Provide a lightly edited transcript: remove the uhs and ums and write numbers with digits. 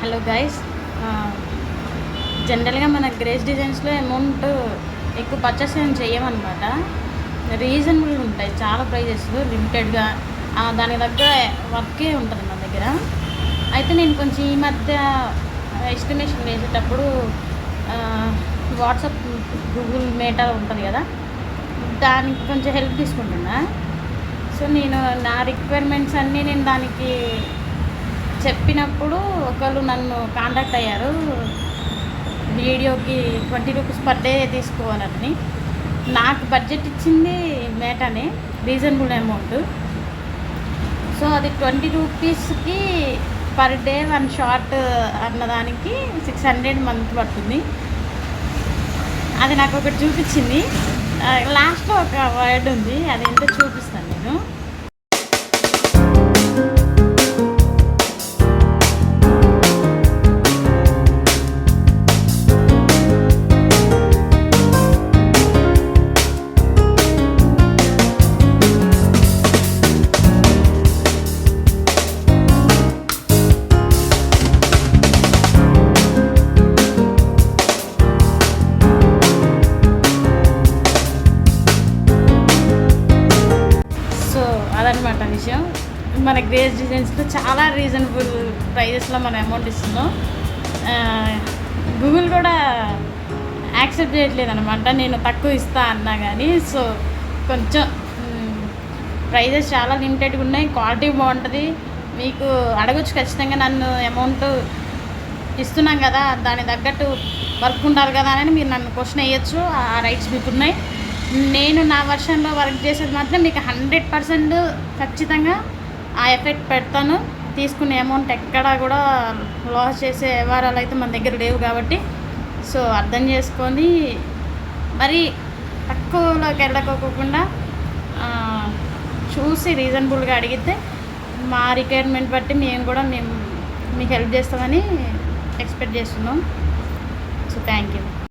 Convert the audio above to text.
Hello guys. జనరల్గా మన grace డిజైన్స్లో amount ఎక్కువ పర్చేస్ ఏం చేయమన్నమాట. రీజనబుల్ ఉంటాయి, చాలా ప్రైజెస్ లిమిటెడ్గా, దానికి తగ్గ వర్కే ఉంటుంది మన దగ్గర. అయితే నేను కొంచెం ఈ మధ్య ఎస్టిమేషన్ వేసేటప్పుడు వాట్సాప్, గూగుల్ మేటా ఉంటుంది కదా, దానికి కొంచెం హెల్ప్ తీసుకుంటున్నా. సో నేను నా రిక్వైర్మెంట్స్ అన్నీ నేను దానికి చెప్పినప్పుడు ఒకళ్ళు నన్ను కాంటాక్ట్ అయ్యారు, వీడియోకి 20 రూపీస్ పర్ డే తీసుకోవాలని. నాకు బడ్జెట్ ఇచ్చింది మేటానే, రీజనబుల్ అమౌంట్. సో అది 20 రూపీస్కి పర్ డే 1 షార్ట్ అన్నదానికి 600 మంత్ పడుతుంది. అది నాకు ఒకటి చూపించింది. లాస్ట్లో ఒక వర్డ్ ఉంది, అదేంటో చూపిస్తాను నేను. అదనమాట విషయం. మన గ్రేస్ డిజైన్స్లో చాలా రీజనబుల్ ప్రైజెస్లో మన అమౌంట్ ఇస్తున్నాం. గూగుల్ కూడా యాక్సెప్ట్ చేయట్లేదు అనమాట, నేను తక్కువ ఇస్తా అన్నా కానీ. సో కొంచెం ప్రైజెస్ చాలా లిమిటెడ్గా ఉన్నాయి, క్వాలిటీ బాగుంటుంది. మీకు అడగొచ్చు ఖచ్చితంగా, నన్ను అమౌంట్ ఇస్తున్నాం కదా, దానికి తగ్గట్టు వర్క్ ఉండాలి కదా అని మీరు నన్ను క్వశ్చన్ వేయచ్చు. ఆ రైట్స్ మీకు ఉన్నాయి. నేను నా వర్షన్లో వర్క్ చేసేది మాత్రం మీకు 100% ఖచ్చితంగా ఆ ఎఫెక్ట్ పెడతాను. తీసుకునే అమౌంట్ ఎక్కడా కూడా లాస్ చేసే వ్యవహారాలు అయితే మన దగ్గర లేవు కాబట్టి, సో అర్థం చేసుకొని మరి తక్కువలోకి వెళ్ళకోకుండా చూసి రీజనబుల్గా అడిగితే మా రిక్వైర్మెంట్ బట్టి మేము మీకు హెల్ప్ చేస్తామని ఎక్స్పెక్ట్ చేస్తున్నాం. So thank you.